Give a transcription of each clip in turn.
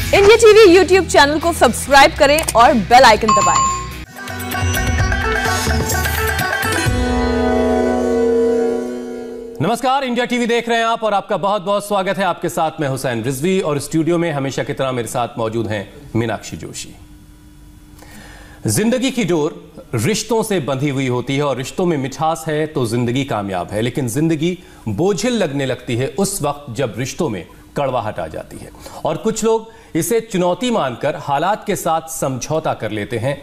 India TV YouTube channel को subscribe करें और बेल आइकन दबाएं। नमस्कार, इंडिया टीवी देख रहे हैं आप और आपका बहुत बहुत स्वागत है। आपके साथ मैं हुसैन रिजवी और स्टूडियो में हमेशा की तरह मेरे साथ मौजूद हैं मीनाक्षी जोशी। जिंदगी की डोर रिश्तों से बंधी हुई होती है और रिश्तों में मिठास है तो जिंदगी कामयाब है, लेकिन जिंदगी बोझिल लगने लगती है उस वक्त जब रिश्तों में कड़वाहट आ जाती है। और कुछ लोग इसे चुनौती मानकर हालात के साथ समझौता कर लेते हैं,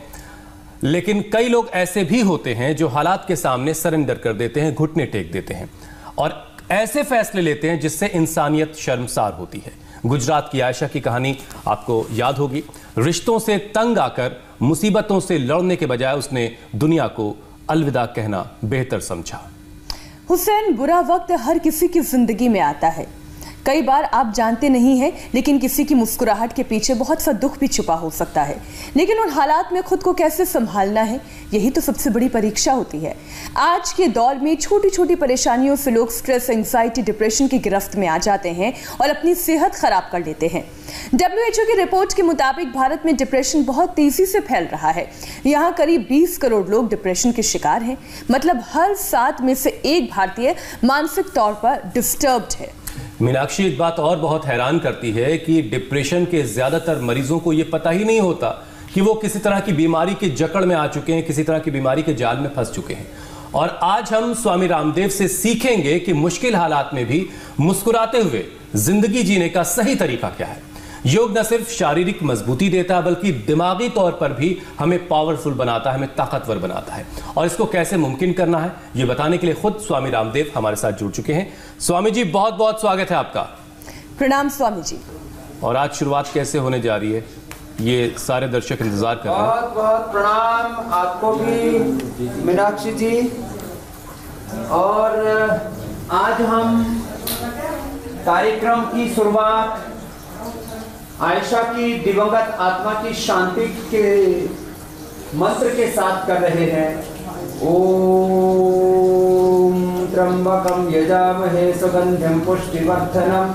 लेकिन कई लोग ऐसे भी होते हैं जो हालात के सामने सरेंडर कर देते हैं, घुटने टेक देते हैं और ऐसे फैसले लेते हैं जिससे इंसानियत शर्मसार होती है। गुजरात की आयशा की कहानी आपको याद होगी। रिश्तों से तंग आकर मुसीबतों से लड़ने के बजाय उसने दुनिया को अलविदा कहना बेहतर समझा। हुसैन, बुरा वक्त हर किसी की जिंदगी में आता है। कई बार आप जानते नहीं हैं, लेकिन किसी की मुस्कुराहट के पीछे बहुत सा दुख भी छुपा हो सकता है। लेकिन उन हालात में खुद को कैसे संभालना है, यही तो सबसे बड़ी परीक्षा होती है। आज के दौर में छोटी छोटी परेशानियों से लोग स्ट्रेस, एंजाइटी, डिप्रेशन की गिरफ्त में आ जाते हैं और अपनी सेहत खराब कर लेते हैं। WHO की रिपोर्ट के मुताबिक भारत में डिप्रेशन बहुत तेजी से फैल रहा है। यहाँ करीब 20 करोड़ लोग डिप्रेशन के शिकार हैं। मतलब हर 7 में से 1 भारतीय मानसिक तौर पर डिस्टर्ब्ड है। मीनाक्षी, एक बात और बहुत हैरान करती है कि डिप्रेशन के ज्यादातर मरीजों को यह पता ही नहीं होता कि वो किसी तरह की बीमारी की जकड़ में आ चुके हैं, किसी तरह की बीमारी के जाल में फंस चुके हैं। और आज हम स्वामी रामदेव से सीखेंगे कि मुश्किल हालात में भी मुस्कुराते हुए जिंदगी जीने का सही तरीका क्या है। योग न सिर्फ शारीरिक मजबूती देता है बल्कि दिमागी तौर पर भी हमें पावरफुल बनाता है, हमें ताकतवर बनाता है। और इसको कैसे मुमकिन करना है ये बताने के लिए खुद स्वामी रामदेव हमारे साथ जुड़ चुके हैं। स्वामी जी, बहुत बहुत स्वागत है आपका। प्रणाम स्वामी जी। और आज शुरुआत कैसे होने जा रही है, ये सारे दर्शक इंतजार कर रहे हैं। बहुत बहुत प्रणाम आपको भी मीनाक्षी जी। और आज हम कार्यक्रम की शुरुआत आयशा की दिवंगत आत्मा की शांति के मंत्र के साथ कर रहे हैं। ओम त्र्यंबकं यजामहे सुगंधिं पुष्टिवर्धनम्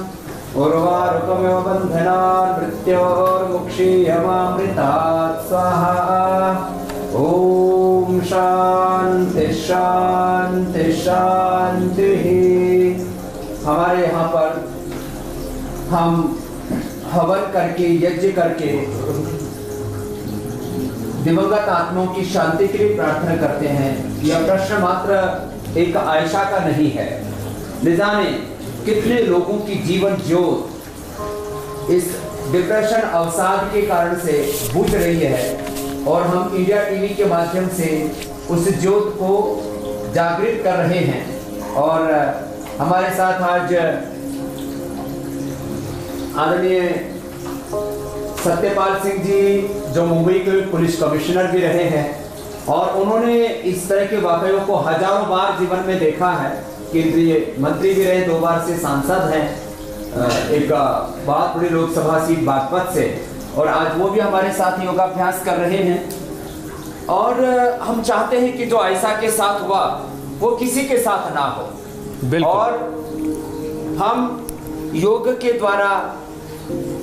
उर्वारुकमिव बन्धनान् मृत्योर्मुक्षीयमामृतात् स्वाहा। ओम शांति शांति शांति। हमारे यहाँ पर हम हवन करके, यज्ञ करके दिवंगत आत्माओं की शांति के लिए प्रार्थना करते हैं। यह प्रश्न मात्र एक आयशा का नहीं है, न जाने कितने लोगों की जीवन ज्योत इस डिप्रेशन अवसाद के कारण से बुझ रही है और हम इंडिया टीवी के माध्यम से उस ज्योत को जागृत कर रहे हैं। और हमारे साथ आज आदरणीय सत्यपाल सिंह जी, जो मुंबई के पुलिस कमिश्नर भी रहे हैं और उन्होंने इस तरह के वाकयों को हजारों बार जीवन में देखा है। केंद्रीय मंत्री भी रहे, 2 बार से सांसद हैं, एक बहुत बड़ी लोकसभा सीट बागपत से, और आज वो भी हमारे साथ योगाभ्यास कर रहे हैं। और हम चाहते हैं कि जो आयशा के साथ हुआ वो किसी के साथ ना हो। और हम योग के द्वारा,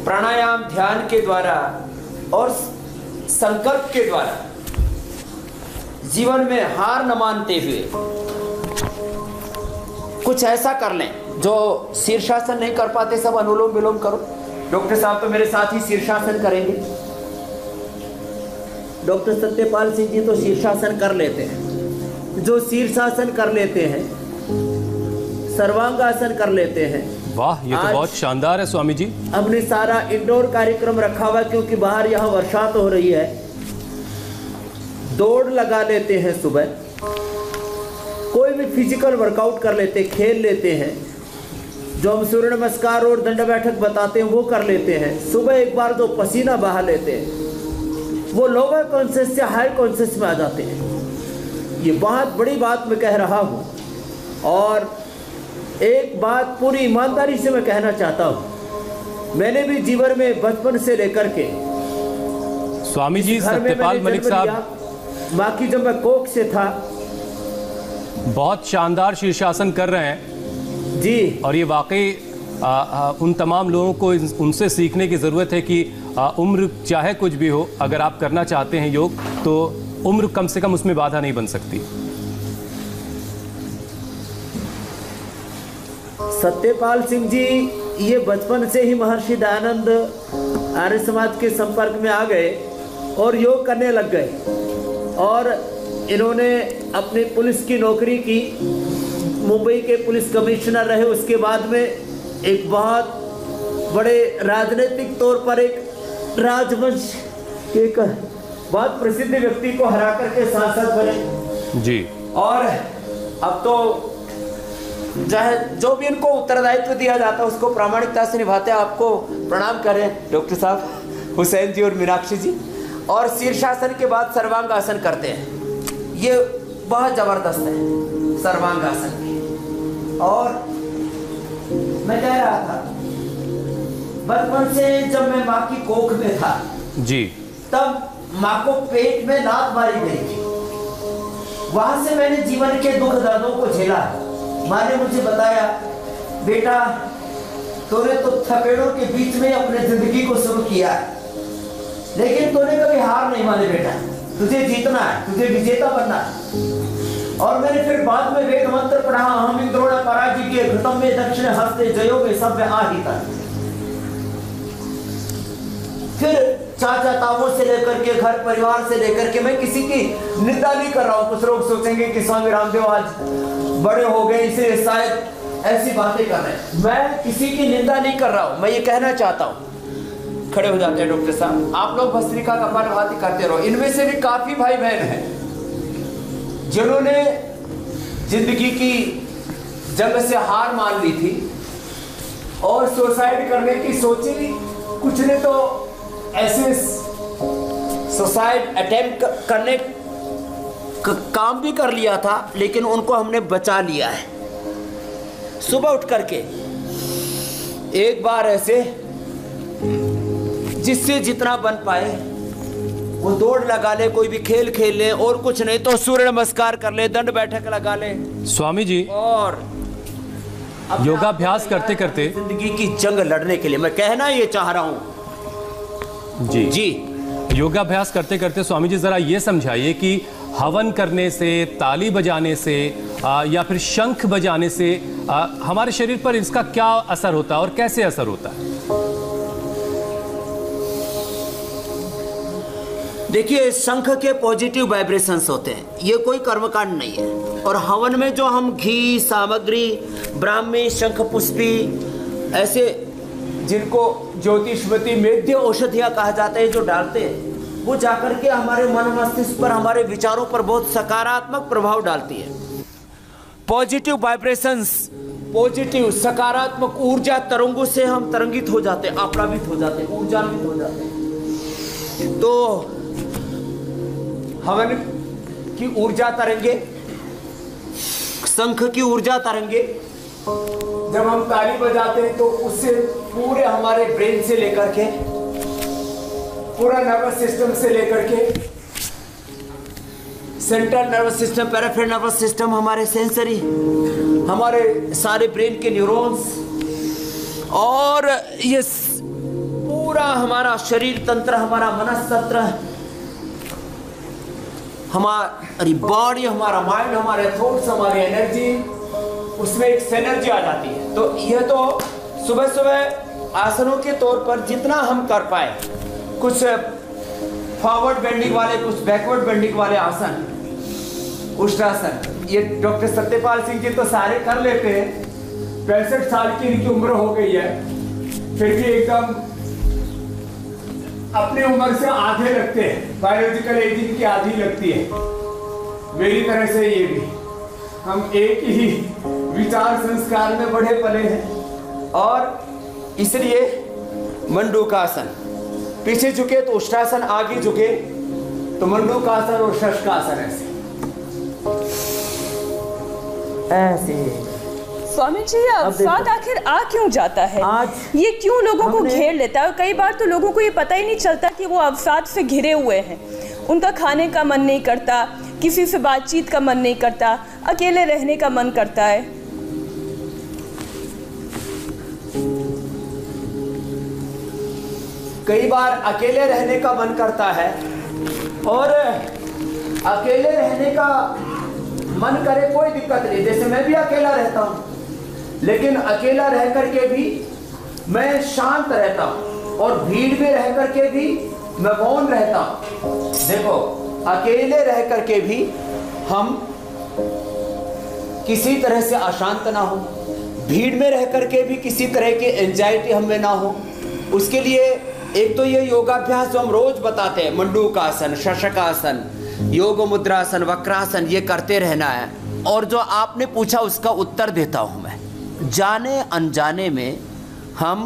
प्राणायाम, ध्यान के द्वारा और संकल्प के द्वारा जीवन में हार न मानते हुए कुछ ऐसा कर लें। जो शीर्षासन नहीं कर पाते सब अनुलोम विलोम करो। डॉक्टर साहब तो मेरे साथ ही शीर्षासन करेंगे। डॉक्टर सत्यपाल सिंह जी तो शीर्षासन कर लेते हैं। जो शीर्षासन कर लेते हैं, सर्वांगासन कर लेते हैं। वाह, ये तो बहुत शानदार है स्वामी जी। हमने सारा इंडोर कार्यक्रम रखा हुआ क्योंकि बाहर यहाँ वर्षात हो रही है। दौड़ लगा लेते हैं, सुबह कोई भी फिजिकल वर्कआउट कर लेते, खेल लेते हैं। जो हम सूर्य नमस्कार और दंड बैठक बताते हैं वो कर लेते हैं। सुबह एक बार जो पसीना बहा लेते हैं वो लोअर कॉन्शियस से हाई कॉन्शियस में आ जाते हैं। ये बहुत बड़ी बात मैं कह रहा हूँ। और एक बात पूरी ईमानदारी से मैं कहना चाहता हूँ, मैंने भी जीवन में बचपन से लेकर के स्वामी जी सत्यपाल मलिक साहब, बाकी जब मैं कोख से था। बहुत शानदार शीर्षासन कर रहे हैं जी। और ये वाकई उन तमाम लोगों को उनसे सीखने की ज़रूरत है कि उम्र चाहे कुछ भी हो, अगर आप करना चाहते हैं योग तो उम्र कम से कम उसमें बाधा नहीं बन सकती। सत्यपाल सिंह जी ये बचपन से ही महर्षि दयानंद आर्य समाज के संपर्क में आ गए और योग करने लग गए और इन्होंने अपनी पुलिस की नौकरी की, मुंबई के पुलिस कमिश्नर रहे। उसके बाद में एक बहुत बड़े राजनीतिक तौर पर एक राजवंश के एक बहुत प्रसिद्ध व्यक्ति को हरा करके सांसद बने जी। और अब तो चाहे जो भी इनको उत्तरदायित्व दिया जाता है उसको प्रामाणिकता से निभाते हैं। आपको प्रणाम करें डॉक्टर साहब, हुसैन जी और मीनाक्षी जी। और शीर्षासन के बाद सर्वांगासन करते हैं, ये बहुत जबरदस्त है सर्वांगासन। और मैं कह रहा था बचपन से जब मैं माँ की कोख में था जी, तब माँ को पेट में लात मारी गई थी। वहां से मैंने जीवन के दुख दर्दों को झेला। माँ ने मुझे बताया, बेटा तूने तो थपेड़ों के बीच में अपने जिंदगी को शुरू किया है, लेकिन तूने कभी हार नहीं मानी बेटा, तुझे जीतना है, तुझे विजेता बनना है। और मैंने फिर बाद में वेद मंत्र पढ़ा, हम इंद्रोण पराजिके घृतम में दक्षिण हस्ते जयो में सभ्य आहिता। फिर चाचा ताऊ से लेकर के घर परिवार से लेकर के, मैं किसी की निंदा नहीं कर रहा हूँ। कुछ लोग सोचेंगे कि स्वामी रामदेव आज बड़े हो गए इसलिए शायद ऐसी बातें कर रहे हैं। मैं किसी की निंदा नहीं कर रहा हूँ, मैं ये कहना चाहता हूँ। खड़े हो जाते हैं डॉक्टर साहब, आप लोग भस्त्रिका का कपालभाति करते रहो। इनमें से भी काफी भाई बहन हैं जिन्होंने जिंदगी की जंग से हार मान ली थी और सुसाइड करने की सोची। कुछ ने तो ऐसे सुसाइड अटेम्प्ट करने काम भी कर लिया था, लेकिन उनको हमने बचा लिया है। सुबह उठ करके एक बार ऐसे जिससे जितना बन पाए वो दौड़ लगा ले, कोई भी खेल खेल ले, और कुछ नहीं तो सूर्य नमस्कार कर ले, दंड बैठक लगा ले स्वामी जी। और योगाभ्यास करते करते जिंदगी की जंग लड़ने के लिए मैं कहना ये चाह रहा हूं जी जी। योगाभ्यास करते करते स्वामी जी जरा ये समझाइए कि हवन करने से, ताली बजाने से या फिर शंख बजाने से हमारे शरीर पर इसका क्या असर होता है और कैसे असर होता है? देखिए, शंख के पॉजिटिव वाइब्रेशंस होते हैं, ये कोई कर्मकांड नहीं है। और हवन में जो हम घी सामग्री, ब्राह्मी, शंख पुष्पी, ऐसे जिनको ज्योतिषवती मेद्य औषधियाँ कहा जाता है, जो डालते हैं, वो जाकर के हमारे मन मस्तिष्क पर, हमारे विचारों पर बहुत सकारात्मक प्रभाव डालती है। पॉजिटिव वाइब्रेशंस, पॉजिटिव सकारात्मक ऊर्जा तरंगों से हम तरंगित हो जाते हैं, आप्लावित हो जाते हैं, ऊर्जान्वित हो जाते हैं। तो हवन की ऊर्जा तरंगे, शंख की ऊर्जा तरंगे, जब हम ताली बजाते हैं तो उससे पूरे हमारे ब्रेन से लेकर के, पूरा नर्वस सिस्टम से लेकर के, central nervous system, peripheral nervous system, हमारे सेंसरी, हमारे सारे ब्रेन के न्यूरॉन्स, और ये पूरा हमारा शरीर तंत्र, हमारा मनस्तंत्र, हमारी बॉडी, हमारा माइंड, हमारे थॉट्स, हमारी एनर्जी, उसमें एक सिनर्जी आ जाती है। तो यह तो सुबह सुबह आसनों के तौर पर जितना हम कर पाए, कुछ फॉरवर्ड बेंडिंग वाले, कुछ बैकवर्ड बेंडिंग वाले आसन, उष्ट्रासन, ये डॉक्टर सत्यपाल सिंह जी तो सारे कर लेते हैं। 65 साल की इनकी उम्र हो गई है, फिर भी एकदम अपनी उम्र से आधे लगते हैं। बायोलॉजिकल एजिंग की आधी लगती है। मेरी तरह से ये भी, हम एक ही विचार संस्कार में बढ़े पले हैं। और इसलिए मंडूकासन, पीछे झुके तो उष्ट्रासन, आगे झुके तो मंडूकासन और शशकासन, ऐसे। स्वामी जी, ये अवसाद आखिर आ क्यों जाता है? ये क्यों लोगों को घेर लेता है? और कई बार तो लोगों को ये पता ही नहीं चलता कि वो अवसाद से घिरे हुए हैं। उनका खाने का मन नहीं करता, किसी से बातचीत का मन नहीं करता, अकेले रहने का मन करता है। कई बार अकेले रहने का मन करता है, और अकेले रहने का मन करे कोई दिक्कत नहीं, जैसे मैं भी अकेला रहता हूँ, लेकिन अकेला रह करके भी मैं शांत रहता हूँ और भीड़ में रह करके भी मैं मौन रहता हूँ। देखो, अकेले रह करके भी हम किसी तरह से अशांत ना हो, भीड़ में रह करके भी किसी तरह की एंजाइटी हमें ना हो। उसके लिए एक तो ये योगाभ्यास जो हम रोज बताते हैं, मंडूकासन, शशकासन, योग मुद्रासन, वक्रासन, ये करते रहना है। और जो आपने पूछा उसका उत्तर देता हूं मैं। जाने अनजाने में हम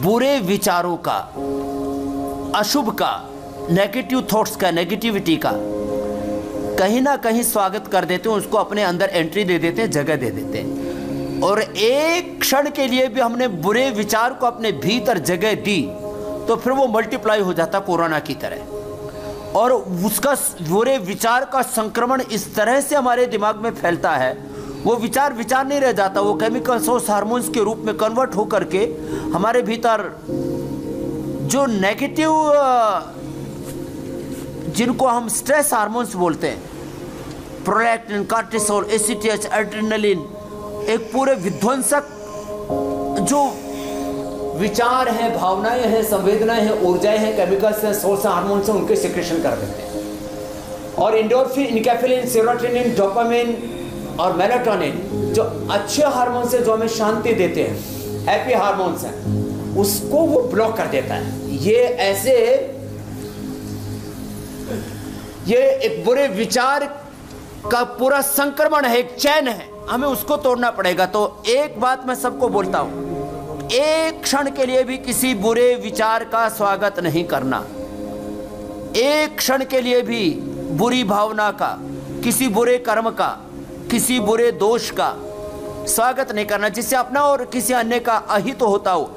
बुरे विचारों का, अशुभ का, नेगेटिव थॉट्स का, नेगेटिविटी का कहीं ना कहीं स्वागत कर देते हैं, उसको अपने अंदर एंट्री दे देते हैं, जगह दे देते हैं। और एक क्षण के लिए भी हमने बुरे विचार को अपने भीतर जगह दी तो फिर वो मल्टीप्लाई हो जाता कोरोना की तरह, और उसका बुरे विचार का संक्रमण इस तरह से हमारे दिमाग में फैलता है, वो विचार नहीं रह जाता, वो केमिकल सोर्स हार्मोन्स के रूप में कन्वर्ट होकर के हमारे भीतर जो नेगेटिव, जिनको हम स्ट्रेस हार्मोन्स बोलते हैं, प्रोलैक्टिन, कार्टिसोल, एसीटीएच, एड्रेनलिन, एक पूरे विध्वंसक जो विचार हैं, भावनाएं हैं, संवेदनाएं हैं, ऊर्जाएं हैं, केमिकल्स हैं, सोर्स हार्मोन्स हैं, उनके सिक्रेशन कर देते हैं। और एंडोर्फिन, इनकैफेलिन, सेरोटोनिन, डोपामिन और मेलाटोनिन, जो अच्छे हार्मोन्स हैं, जो हमें शांति देते हैं, हैप्पी हार्मोन्स हैं, उसको वो ब्लॉक कर देता है। ये एक बुरे विचार का पूरा संक्रमण है, एक चैन है, हमें उसको तोड़ना पड़ेगा। तो एक बात मैं सबको बोलता हूं, एक क्षण के लिए भी किसी बुरे विचार का स्वागत नहीं करना, एक क्षण के लिए भी बुरी भावना का, किसी बुरे कर्म का, किसी बुरे दोष का स्वागत नहीं करना, जिससे अपना और किसी अन्य का अहित होता हो।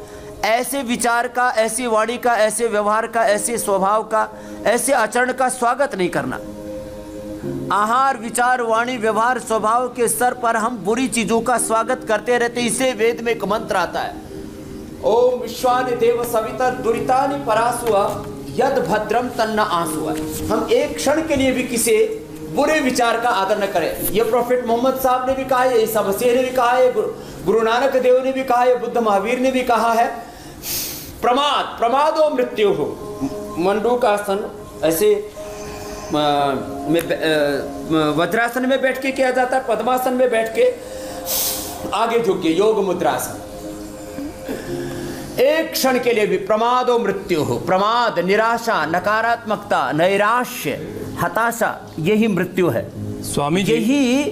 ऐसे विचार का, ऐसी वाणी का, ऐसे व्यवहार का, ऐसे स्वभाव का, ऐसे आचरण का स्वागत नहीं करना। आहार, विचार, वाणी, व्यवहार, स्वभाव के स्तर पर हम बुरी चीजों का स्वागत करते रहते। इसे वेद में एक मंत्र आता है, ओम विश्वानि देव सविता दुरितानि परासुआ यद भद्रम तन्न आंसुआ। हम एक क्षण के लिए भी किसी बुरे विचार का आदर न करें। ये प्रोफेट मोहम्मद साहब ने भी कहा है, ईसा मसीह ने भी कहा है, गुरु नानक देव ने भी कहा है, बुद्ध महावीर ने भी कहा है, प्रमादो मृत्यु हो। मंडूकासन ऐसे वज्रासन में बैठ के किया जाता है, पद्मासन में बैठ के आगे झुक के, योग मुद्रासन। एक क्षण के लिए भी प्रमादो मृत्यु हो। प्रमाद, निराशा, नकारात्मकता, नैराश्य, हताशा, यही मृत्यु है स्वामी जी। यही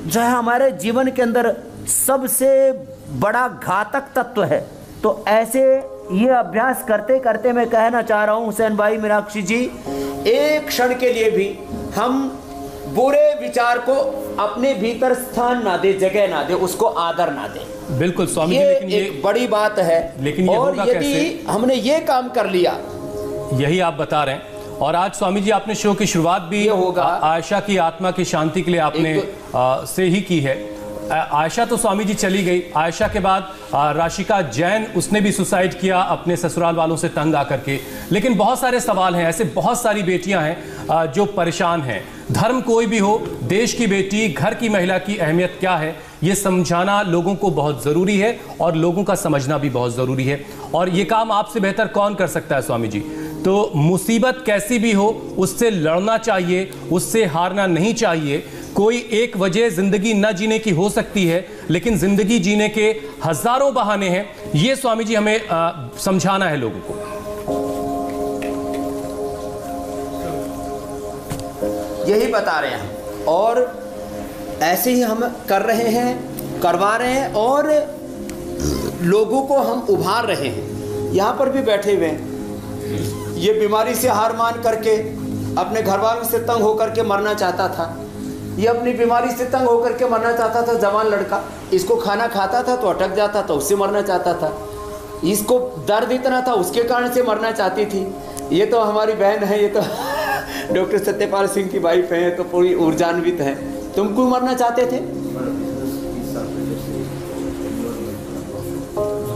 जो है हमारे जीवन के अंदर सबसे बड़ा घातक तत्व है। तो ऐसे ये अभ्यास करते करते मैं कहना चाह रहा हूं हुसैन भाई, मीनाक्षी जी, एक क्षण के लिए भी हम बुरे विचार को अपने भीतर स्थान ना दे, जगह ना दे, उसको आदर ना दे। बिल्कुल स्वामी जी, लेकिन ये एक बड़ी बात है। लेकिन ये और यदि हमने ये काम कर लिया, यही आप बता रहे हैं। और आज स्वामी जी आपने शो की शुरुआत भी आयशा की आत्मा की शांति के लिए आपने से ही की है। आयशा तो स्वामी जी चली गई, आयशा के बाद राशिका जैन, उसने भी सुसाइड किया अपने ससुराल वालों से तंग आकर के। लेकिन बहुत सारे सवाल हैं, ऐसे बहुत सारी बेटियां हैं जो परेशान हैं। धर्म कोई भी हो, देश की बेटी, घर की महिला की अहमियत क्या है, ये समझाना लोगों को बहुत ज़रूरी है और लोगों का समझना भी बहुत ज़रूरी है। और ये काम आपसे बेहतर कौन कर सकता है स्वामी जी। तो मुसीबत कैसी भी हो, उससे लड़ना चाहिए, उससे हारना नहीं चाहिए। कोई एक वजह जिंदगी न जीने की हो सकती है, लेकिन जिंदगी जीने के हजारों बहाने हैं। ये स्वामी जी हमें समझाना है लोगों को। यही बता रहे हैं और ऐसे ही हम कर रहे हैं, करवा रहे हैं और लोगों को हम उभार रहे हैं। यहाँ पर भी बैठे हुए हैं, ये बीमारी से हार मान करके अपने घर वालों से तंग होकर के मरना चाहता था। ये अपनी बीमारी से तंग होकर के मरना चाहता था, जवान लड़का। इसको खाना खाता था तो अटक जाता था, उससे मरना चाहता था। इसको दर्द इतना था, उसके कारण से मरना चाहती थी। ये तो हमारी बहन है, ये तो डॉक्टर सत्यपाल सिंह की वाइफ है, तो पूरी ऊर्जान्वित है। तुम क्यों मरना चाहते थे?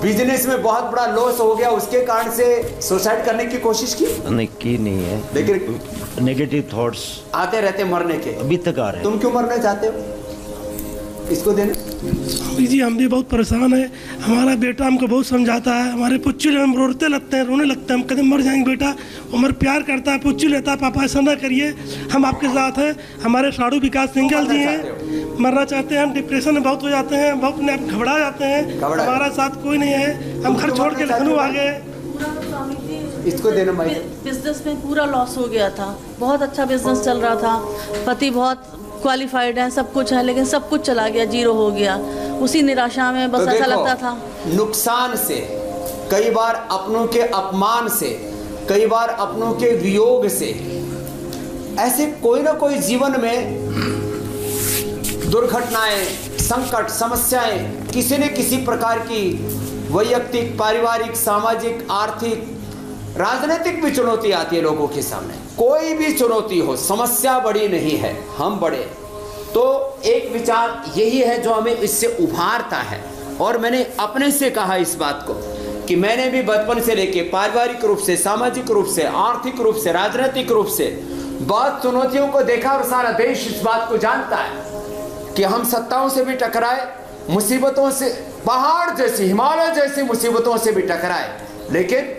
बिजनेस में बहुत बड़ा लॉस हो गया, उसके कारण से सुसाइड करने की कोशिश की नहीं है, लेकिन नेगेटिव थॉट्स आते रहते मरने के, अभी तक आ रहे हैं। तुम क्यों मरना चाहते हो? इसको देना। जी हम भी बहुत परेशान है, हमारा बेटा हमको बहुत समझाता है, हमारे पुच्चू हम रोते लगते हैं, रोने लगते हैं, हम कदम मर जाएंगे बेटा, उमर प्यार करता है, पुच्चू लेता है, पापा ऐसा ना करिए, हम आपके साथ हैं। हमारे साधु विकास सिंघल जी हैं, मरना चाहते हैं, हम डिप्रेशन में बहुत हो जाते हैं, बहुत अपने आप घबरा जाते हैं, हमारा साथ कोई नहीं है, हम घर छोड़ के लखनऊ आ गए। इसको देना। बिजनेस में पूरा लॉस हो गया था, बहुत अच्छा बिजनेस चल रहा था, पति बहुत क्वालिफाइड है, सब कुछ है, लेकिन सब कुछ चला गया, जीरो हो गया। उसी निराशा में बस ऐसा लगता था। नुकसान से, कई बार अपनों के अपमान से, कई बार अपनों के वियोग से, ऐसे कोई ना कोई जीवन में दुर्घटनाएं, संकट, समस्याएं, किसी न किसी प्रकार की वैयक्तिक, पारिवारिक, सामाजिक, आर्थिक, राजनीतिक भी चुनौती आती है लोगों के सामने। कोई भी चुनौती हो, समस्या बड़ी नहीं है, हम बड़े। तो एक विचार यही है जो हमें इससे उभारता है। और मैंने अपने से कहा इस बात को कि मैंने भी बचपन से लेके पारिवारिक रूप से, सामाजिक रूप से, आर्थिक रूप से, राजनीतिक रूप से बहुत चुनौतियों को देखा, और सारा देश इस बात को जानता है कि हम सत्ताओं से भी टकराए, मुसीबतों से, पहाड़ जैसी, हिमालय जैसी मुसीबतों से भी टकराए, लेकिन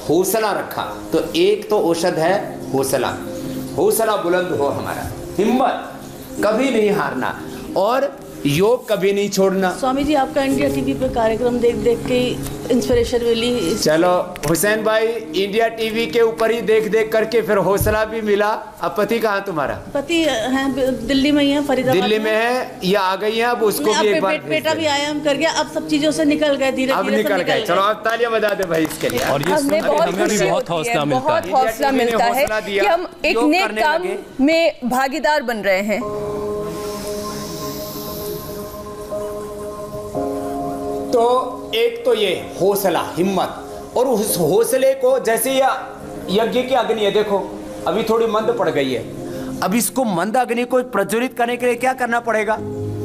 हौसला रखा। तो एक तो औषध है हौसला, हौसला बुलंद हो हमारा, हिम्मत, कभी नहीं हारना, और योग कभी नहीं छोड़ना। स्वामी जी आपका इंडिया टीवी पे कार्यक्रम देख देख के इंस्पिरेशन मिली। चलो हुसैन भाई, इंडिया टीवी के ऊपर ही देख देख करके फिर हौसला भी मिला। अब पति कहाँ तुम्हारा? पति हैं दिल्ली में ही है, फरीदाबाद दिल्ली में है, या आ गई है? अब उसको भी एक बार बेटा भी आयाम कर गया, अब सब चीजों से निकल गए, धीरे अब निकल गए। चलो आप तालियां बजा दे भाई इसके लिए। और ये हमें बहुत खुशी बहुत होती है, हौसला मिलता बहुत है। हौसला मिलता है कि हम एक नेक काम में भागीदार बन रहे हैं। तो एक तो ये हौसला, हिम्मत, और उस हौसले को, जैसे यज्ञ की अग्नि है, देखो अभी थोड़ी मंद पड़ गई है, अब इसको मंद अग्नि को प्रज्वलित करने के लिए क्या करना पड़ेगा?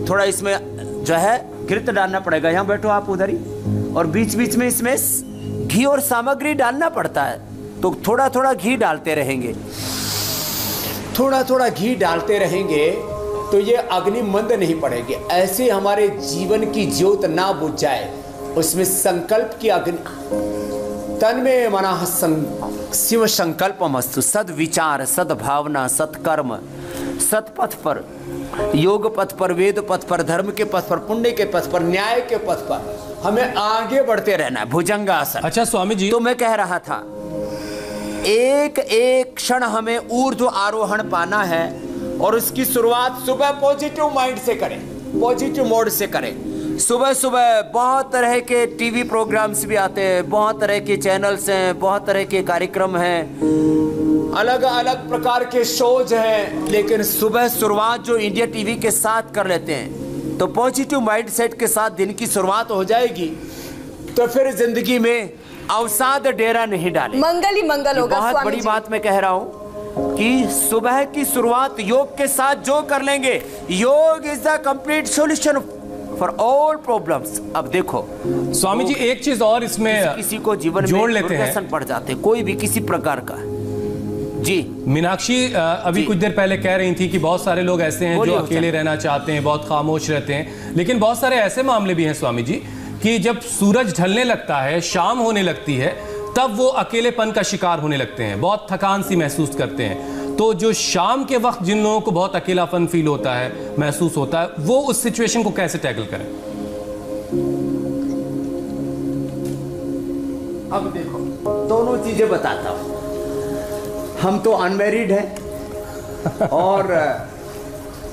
थोड़ा इसमें जो है घृत डालना पड़ेगा। यहाँ बैठो आप उधर ही, और बीच बीच में इसमें घी और सामग्री डालना पड़ता है। तो थोड़ा थोड़ा घी डालते रहेंगे, थोड़ा थोड़ा घी डालते रहेंगे, तो ये अग्नि मंद नहीं पड़ेगी। ऐसे हमारे जीवन की ज्योत ना बुझ जाए, उसमें संकल्प की अग्नि, तन में मना शिव संकल्पमस्तु, सद्विचार, सद्भावना, सत्कर्म, सत्पथ पर, योग पथ पर, वेद पथ पर, धर्म के पथ पर, पुण्य के पथ पर, न्याय के पथ पर हमें आगे बढ़ते रहना है। भुजंगासन। अच्छा स्वामी जी, तो मैं कह रहा था, एक एक क्षण हमें ऊर्ध्व आरोहण पाना है, और उसकी शुरुआत सुबह पॉजिटिव माइंड से करें, पॉजिटिव मोड से करें। सुबह सुबह बहुत तरह के टीवी प्रोग्राम्स भी आते हैं, बहुत तरह के चैनल्स हैं, बहुत तरह के कार्यक्रम हैं, अलग अलग प्रकार के शोज हैं, लेकिन सुबह शुरुआत जो इंडिया टीवी के साथ कर लेते हैं, तो पॉजिटिव माइंड सेट के साथ दिन की शुरुआत हो जाएगी, तो फिर जिंदगी में अवसाद डेरा नहीं डाले, मंगल ही मंगल होगा। बहुत बड़ी बात मैं कह रहा हूँ कि सुबह की शुरुआत योग के साथ जो कर लेंगे, योग is the complete solution for all problems. अब देखो स्वामी जी एक चीज और इसमें किसी को जीवन में जोड़ लेते हैं, पड़ जाते, कोई भी किसी प्रकार का। जी मीनाक्षी अभी कुछ देर पहले कह रही थी कि बहुत सारे लोग ऐसे हैं जो अकेले रहना चाहते हैं, बहुत खामोश रहते हैं, लेकिन बहुत सारे ऐसे मामले भी हैं स्वामी जी कि जब सूरज ढलने लगता है, शाम होने लगती है, तब वो अकेलेपन का शिकार होने लगते हैं, बहुत थकान सी महसूस करते हैं। तो जो शाम के वक्त जिन लोगों को बहुत अकेलापन फील होता है, महसूस होता है, वो उस सिचुएशन को कैसे टैकल करें? अब देखो दोनों चीजें बताता हूं। हम तो अनमैरिड हैं, और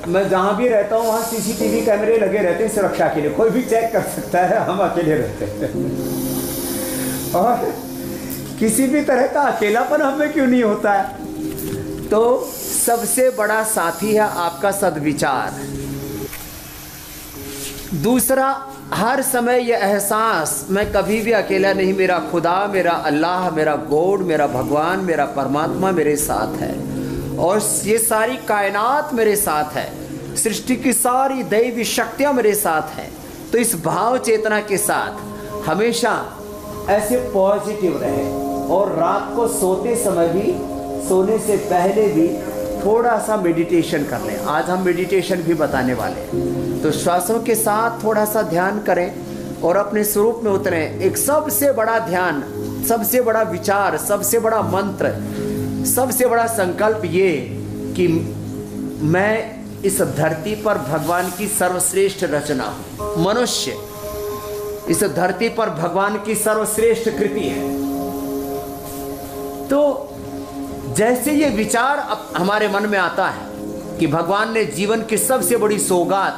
मैं जहां भी रहता हूं वहां सीसीटीवी कैमरे लगे रहते हैं सुरक्षा के लिए, कोई भी चेक कर सकता है हम अकेले रहते हैं। और किसी भी तरह का अकेलापन हमें क्यों नहीं होता है? तो सबसे बड़ा साथी है आपका सद्विचार। दूसरा, हर समय यह एहसास मैं कभी भी अकेला नहीं, मेरा खुदा, मेरा अल्लाह, मेरा गॉड, मेरा भगवान, मेरा परमात्मा मेरे साथ है, और ये सारी कायनात मेरे साथ है, सृष्टि की सारी दैवी शक्तियां मेरे साथ हैं। तो इस भाव चेतना के साथ हमेशा ऐसे पॉजिटिव रहे और रात को सोते समय भी, सोने से पहले भी थोड़ा सा मेडिटेशन कर लें। आज हम मेडिटेशन भी बताने वाले हैं। तो श्वासों के साथ थोड़ा सा ध्यान करें और अपने स्वरूप में उतरें। एक सबसे बड़ा ध्यान, सबसे बड़ा विचार, सबसे बड़ा मंत्र, सबसे बड़ा संकल्प ये कि मैं इस धरती पर भगवान की सर्वश्रेष्ठ रचना हूं। मनुष्य इस धरती पर भगवान की सर्वश्रेष्ठ कृति है। तो जैसे ये विचार अब हमारे मन में आता है कि भगवान ने जीवन की सबसे बड़ी सौगात,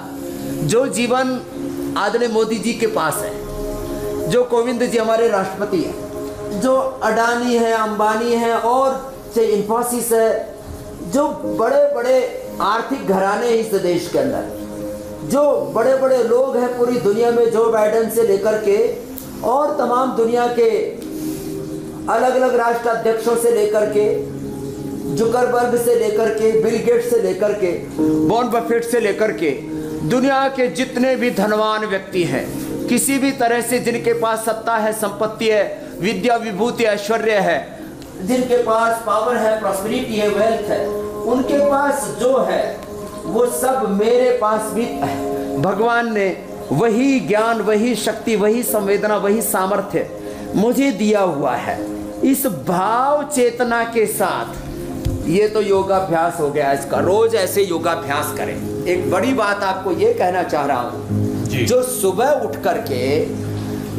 जो जीवन आदरणीय मोदी जी के पास है, जो कोविंद जी हमारे राष्ट्रपति हैं, जो अडानी है, अंबानी है और इंफोसिस है, जो बड़े बड़े आर्थिक घराने इस देश के अंदर, जो बड़े बड़े लोग हैं पूरी दुनिया में, जो बाइडेन से लेकर के और तमाम दुनिया के अलग अलग राष्ट्र अध्यक्षों से लेकर के, जुकरबर्ग से लेकर के, बिल गेट्स से लेकर के, वॉरेन बफेट से लेकर के, दुनिया के जितने भी धनवान व्यक्ति हैं, किसी भी तरह से जिनके पास सत्ता है, संपत्ति है, विद्या विभूति ऐश्वर्य है, जिनके पास पावर है, प्रॉस्पेरिटी है, वेल्थ है, उनके पास जो है वो सब मेरे पास भी है। भगवान ने वही ज्ञान, वही शक्ति, वही संवेदना, वही सामर्थ्य मुझे दिया हुआ है। इस भाव चेतना के साथ ये तो योगाभ्यास हो गया इसका, रोज ऐसे योगाभ्यास करें। एक बड़ी बात आपको ये कहना चाह रहा हूं, जो सुबह उठ करके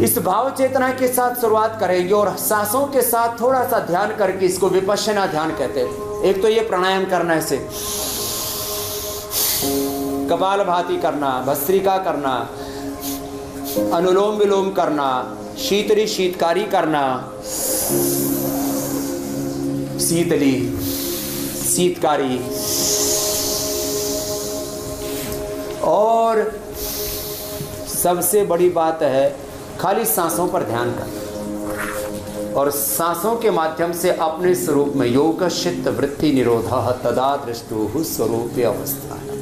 इस भाव चेतना के साथ शुरुआत करेंगे और सांसों के साथ थोड़ा सा ध्यान करके, इसको विपश्यना ध्यान कहते हैं। एक तो ये प्राणायाम करना, ऐसे कपालभाति करना, भस्त्रिका करना, अनुलोम विलोम करना, शीतली शीतकारी करना, शीतली शीतकारी, और सबसे बड़ी बात है खाली सांसों पर ध्यान करना और सांसों के माध्यम से अपने स्वरूप में योगशित वृत्ति निरोधः तदा दृष्टुः स्वरूप अवस्था है।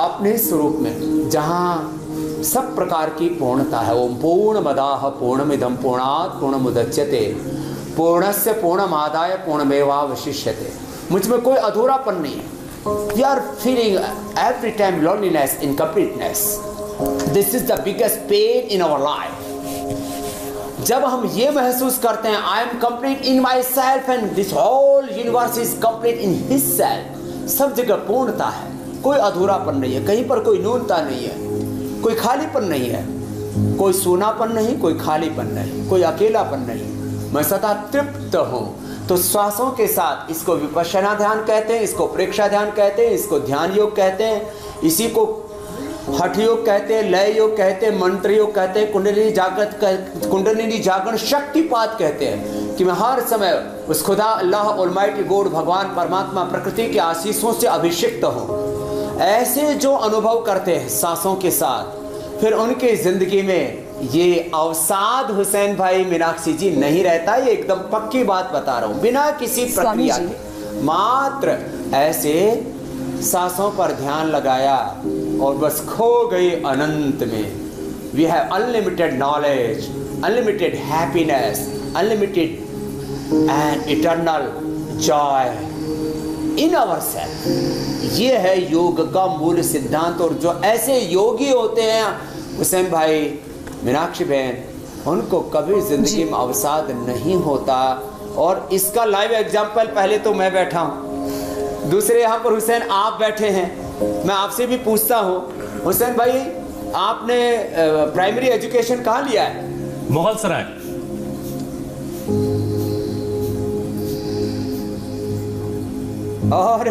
अपने स्वरूप में जहाँ सब प्रकार की पूर्णता है। ओम पूर्णमदाः पूर्णमिदं पूर्णात् पूर्णमुदच्यते पूर्णस्य पूर्णमादाय पूर्णमेवावशिष्यते। मुझ में कोई अधूरापन नहीं है। You are feeling every time loneliness, incompleteness. This is the biggest pain in our life. जब हम ये महसूस करते हैं I am complete in myself and this whole universe is complete in his self. सब जगह पूर्णता है, कोई अधूरापन नहीं है, कहीं पर कोई न्यूनता नहीं है, कोई खालीपन नहीं है, कोई सूनापन नहीं, कोई खालीपन नहीं, कोई अकेलापन नहीं, मैं सदा तृप्त हूँ। तो श्वासों के साथ, इसको विपश्यना ध्यान कहते हैं, इसको प्रेक्षा ध्यान कहते हैं, इसको ध्यान योग कहते हैं, इसी को हठ योग कहते हैं, लय योग कहते हैं, मंत्र योग कहते हैं, कुंडलिनी जागरण शक्तिपात कहते हैं कि मैं हर समय उस खुदा अल्लाह ऑलमाइटी गॉड भगवान परमात्मा प्रकृति के आशीषों से अभिषिक्त हूँ। ऐसे जो अनुभव करते हैं सांसों के साथ, फिर उनके जिंदगी में ये अवसाद हुसैन भाई मीनाक्षी जी नहीं रहता। ये एकदम पक्की बात बता रहा हूं, बिना किसी प्रक्रिया के, मात्र ऐसे सांसों पर ध्यान लगाया और बस खो गई अनंत में। We have unlimited knowledge, unlimited happiness, unlimited and eternal joy in our self. ये है योग का मूल सिद्धांत। और जो ऐसे योगी होते हैं हुसैन भाई, मीनाक्षी बहन, उनको कभी जिंदगी में अवसाद नहीं होता। और इसका लाइव एग्जाम्पल पहले तो मैं बैठा हूँ, दूसरे यहाँ पर हुसैन आप बैठे हैं। मैं आपसे भी पूछता हूँ हुसैन भाई, आपने प्राइमरी एजुकेशन कहाँ लिया है? मुगल सराय। और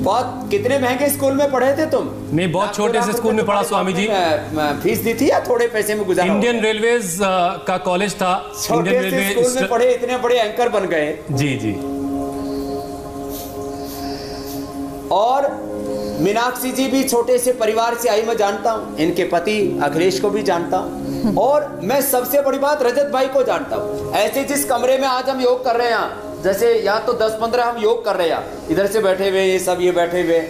बहुत कितने महंगे स्कूल में पढ़े थे तुम? नहीं, बहुत छोटे से स्कूल में पढ़ा स्वामी जी। फीस दी थी या थोड़े पैसे में गुजारा? इंडियन रेलवेज का कॉलेज था। छोटे से स्कूल में पढ़े, इतने बड़े एंकर बन गए। जी जी। और मीनाक्षी जी भी छोटे से परिवार से आई, मैं जानता हूँ। इनके पति अखिलेश को भी जानता हूँ। और मैं सबसे बड़ी बात रजत भाई को जानता हूँ। ऐसे जिस कमरे में आज हम योग कर रहे हैं, जैसे या तो 10-15 हम योग कर रहे हैं, इधर से बैठे हुए, ये सब ये बैठे हुए,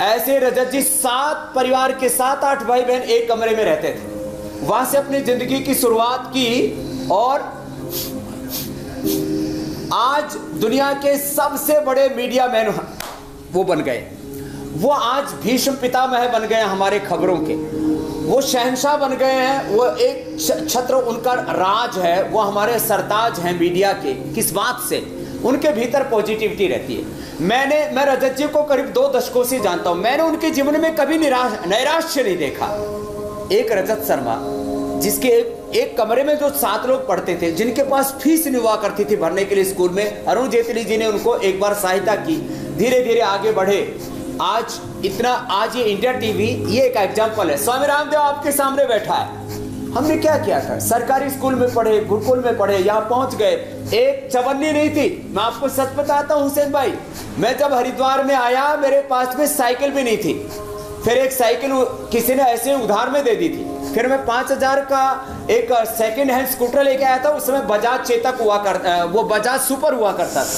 ऐसे रजत जी 7 परिवार के 7-8 भाई बहन एक कमरे में रहते थे। वहां से अपनी जिंदगी की शुरुआत की और आज दुनिया के सबसे बड़े मीडिया मैन वो बन गए। वो आज भीष्म पितामह बन गए हमारे खबरों के, वो शहंशाह बन गए हैं। वो एक छत्र उनका राज है, वो हमारे सरताज हैं मीडिया के। किस बात से? उनके भीतर पॉजिटिविटी रहती है। मैं रजत जी को करीब 2 दशकों से जानता हूं। मैंने उनके जीवन में कभी नैराश्य नहीं देखा। एक रजत शर्मा, जिसके एक कमरे में जो 7 लोग पढ़ते थे, जिनके पास फीस नहीं हुआ करती थी भरने के लिए स्कूल में, अरुण जेटली जी ने उनको एक बार सहायता की, धीरे धीरे आगे बढ़े। आज इतना, आज ये इंडिया टीवी ये एक एग्जाम्पल है। स्वामी रामदेव आपके सामने बैठा है। हमने क्या किया था? सरकारी स्कूल में पढ़े, गुरुकुल में पढ़े, यहाँ पहुंच गए। एक चवन्नी नहीं थी। मैं आपको सच बताता हूँ हुसैन भाई, मैं जब हरिद्वार में आया मेरे पास में साइकिल भी नहीं थी। फिर एक साइकिल किसी ने ऐसे उधार में दे दी थी। फिर मैं 5000 का एक सेकंड हैंड स्कूटर लेके आया था। उस समय बजाज चेतक हुआ करता, वो बजाज सुपर हुआ करता था।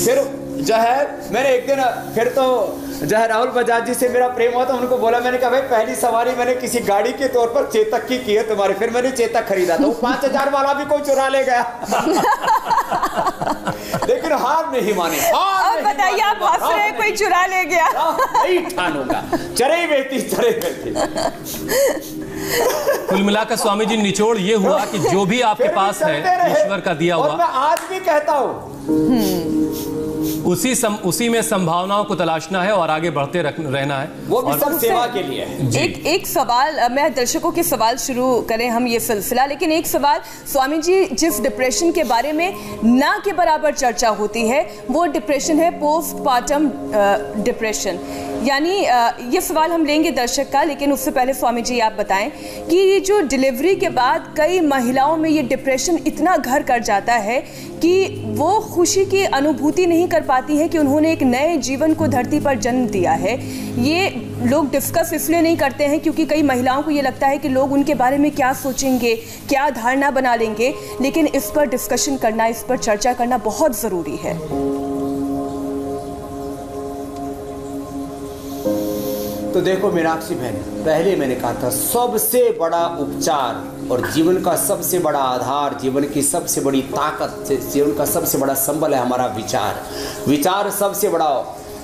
फिर जो है मैंने एक दिन फिर तो जो है राहुल बजाज जी से मेरा प्रेम हुआ, तो उनको बोला, मैंने कहा भाई पहली सवारी मैंने किसी गाड़ी के तौर पर चेतक की है तुम्हारे। फिर मैंने चेतक खरीदा था। वो 5000 वाला भी कोई चुरा ले गया। लेकिन हार नहीं माने। अब बताइए, आप हंस रहे, कोई चुरा ले गया? नहीं ठानूंगा, चरे बेटी चरे बेटी। कुल मिलाकर स्वामी जी निचोड़ ये हुआ कि जो भी आपके पास है ईश्वर का दिया हुआ। और मैं आज भी कहता हूँ उसी में संभावनाओं को तलाशना है और आगे बढ़ते रहना है। वो भी सब सेवा के लिए है। एक सवाल, मैं दर्शकों के सवाल शुरू करें हम ये सिलसिला, लेकिन एक सवाल, स्वामी जी जिस डिप्रेशन के बारे में ना के बराबर चर्चा होती है वो डिप्रेशन है पोस्टपार्टम डिप्रेशन। यानी ये सवाल हम लेंगे दर्शक का, लेकिन उससे पहले स्वामी जी आप बताएं कि ये जो डिलीवरी के बाद कई महिलाओं में ये डिप्रेशन इतना घर कर जाता है कि वो खुशी की अनुभूति नहीं कर पाती हैं कि उन्होंने एक नए जीवन को धरती पर जन्म दिया है। ये लोग डिस्कस इसलिए नहीं करते हैं क्योंकि कई महिलाओं को ये लगता है कि लोग उनके बारे में क्या सोचेंगे, क्या धारणा बना लेंगे, लेकिन इस पर डिस्कशन करना, इस पर चर्चा करना बहुत ज़रूरी है। तो देखो मीनाक्षी बहन, पहले मैंने कहा था सबसे बड़ा उपचार और जीवन का सबसे बड़ा आधार, जीवन की सबसे बड़ी ताकत, जीवन का सबसे बड़ा संबल है हमारा विचार। विचार सबसे बड़ा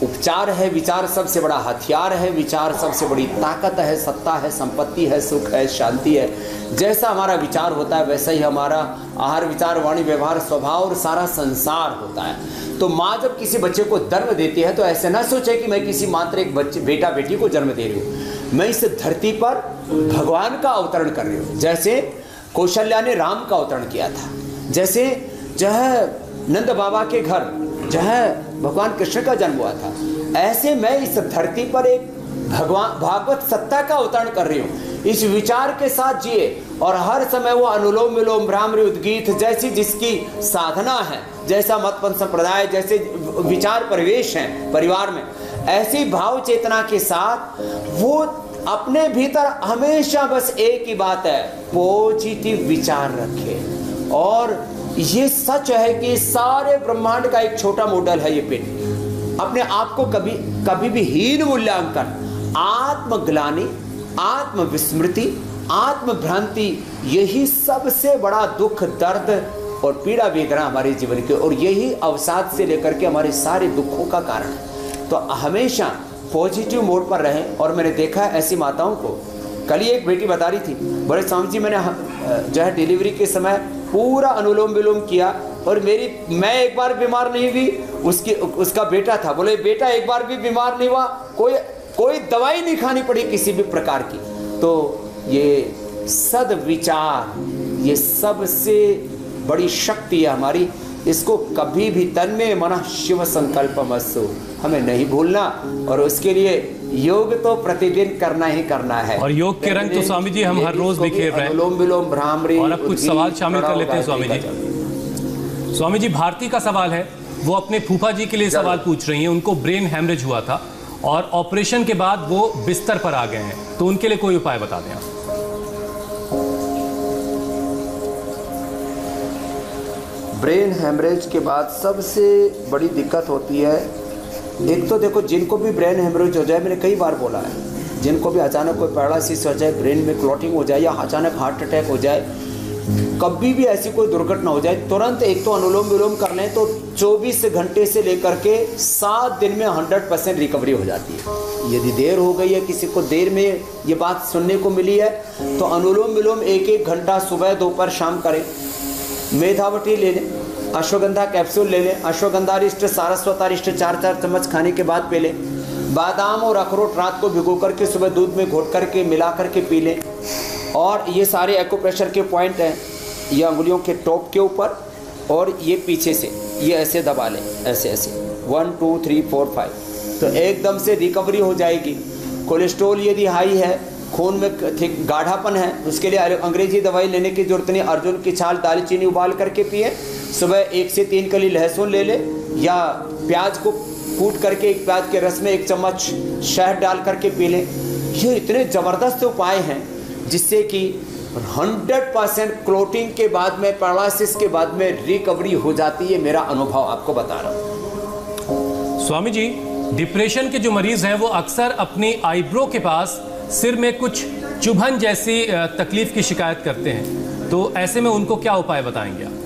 उपचार है, विचार सबसे बड़ा हथियार है, विचार सबसे बड़ी ताकत है, सत्ता है, संपत्ति है, सुख है, शांति है। जैसा हमारा विचार होता है वैसा ही हमारा आहार, विचार, वाणी, व्यवहार, स्वभाव और सारा संसार होता है। तो माँ जब किसी बच्चे को जन्म देती है तो ऐसे ना सोचे कि मैं किसी मात्र एक बच्चे, बेटा बेटी को जन्म दे रही हूँ, मैं इस धरती पर भगवान का अवतरण कर रही हूँ। जैसे कौशल्या ने राम का अवतरण किया था, जैसे जो है नंद बाबा के घर जो है भगवान कृष्ण का जन्म हुआ था, ऐसे मैं इस धरती पर एक भगवान भागवत सत्ता का अवतरण कर रही हूँ। इस विचार के साथ जिए और हर समय वो अनुलोम विलोम, भ्रामरी, उद्गीत जैसी जिसकी साधना है, जैसा मतपंथ संप्रदाय, जैसे विचार परिवेश हैं परिवार में, ऐसी भाव चेतना के साथ वो अपने भीतर हमेशा बस एक ही बात है, पॉजिटिव विचार रखे। और ये सच है कि सारे ब्रह्मांड का एक छोटा मॉडल है ये पेट। अपने आप को कभी भी हीन मूल्यांकन, आत्मग्लानि, आत्मविस्मृति, आत्मभ्रांति, यही सबसे बड़ा दुख, दर्द और पीड़ा वेदना हमारे जीवन के, और यही अवसाद से लेकर के हमारे सारे दुखों का कारण है। तो हमेशा पॉजिटिव मोड पर रहें। और मैंने देखा है ऐसी माताओं को, कल ही एक बेटी बता रही थी, बड़े स्वामी जी मैंने जो है डिलीवरी के समय पूरा अनुलोम विलोम किया और मैं एक बार बीमार नहीं हुई, उसका बेटा था, बोले बेटा एक बार भी बीमार नहीं हुआ, कोई दवाई नहीं खानी पड़ी किसी भी प्रकार की। तो ये सद्विचार, ये सबसे बड़ी शक्ति है हमारी, इसको कभी भी तन्मे मनः शिव संकल्पमस्तु हमें नहीं भूलना। और उसके लिए योग तो प्रतिदिन करना ही करना है। और योग के रंग तो स्वामी जी हम हर रोज बिखेर रहे हैं। अनुलोम विलोम, भ्रामरी। और अब कुछ सवाल शामिल कर लेते हैं स्वामी जी। स्वामी जी, भारती का सवाल है, वो अपने फूफा जी के लिए सवाल पूछ रही हैं। उनको ब्रेन हेमरेज हुआ था और ऑपरेशन के बाद वो बिस्तर पर आ गए हैं, तो उनके लिए कोई उपाय बता दें आप। ब्रेन हेमरेज के बाद सबसे बड़ी दिक्कत होती है, एक तो देखो जिनको भी ब्रेन हेमरेज हो जाए, मैंने कई बार बोला है, जिनको भी अचानक कोई पैरालिसिस हो जाए, ब्रेन में क्लॉटिंग हो जाए या अचानक हार्ट अटैक हो जाए, कभी भी ऐसी कोई दुर्घटना हो जाए, तुरंत एक तो अनुलोम विलोम कर लें तो 24 घंटे से लेकर के 7 दिन में 100% रिकवरी हो जाती है। यदि देर हो गई है, किसी को देर में ये बात सुनने को मिली है, तो अनुलोम विलोम 1-1 घंटा सुबह दोपहर शाम करें। मेधावटी ले लें, अश्वगंधा कैप्सूल ले लें, अश्वगंधारिष्ट सारस्वतारिष्ट 4-4 चम्मच खाने के बाद पी लें। बादाम और अखरोट रात को भिगो करके सुबह दूध में घोट करके मिला करके पी लें। और ये सारे एक्यूप्रेशर के पॉइंट हैं, ये अंगुलियों के टॉप के ऊपर और ये पीछे से, ये ऐसे दबा लें, ऐसे ऐसे 1 2 3 4 5, तो एकदम से रिकवरी हो जाएगी। कोलेस्ट्रॉल यदि हाई है, खून में ठीक गाढ़ापन है, उसके लिए अंग्रेजी दवाई लेने की जरूरत नहीं। अर्जुन की छाल दालचीनी उबाल करके पिए। सुबह 1 से 3 कली लहसुन ले ले, या प्याज को कूट करके एक प्याज के रस में 1 चम्मच शहद डाल करके पी लें। ये इतने ज़बरदस्त उपाय हैं जिससे कि 100% क्लोटिंग के बाद में, पैरालिसिस के बाद में रिकवरी हो जाती है। मेरा अनुभव आपको बता रहा हूँ। स्वामी जी, डिप्रेशन के जो मरीज हैं वो अक्सर अपनी आईब्रो के पास सिर में कुछ चुभन जैसी तकलीफ की शिकायत करते हैं, तो ऐसे में उनको क्या उपाय बताएंगे आप?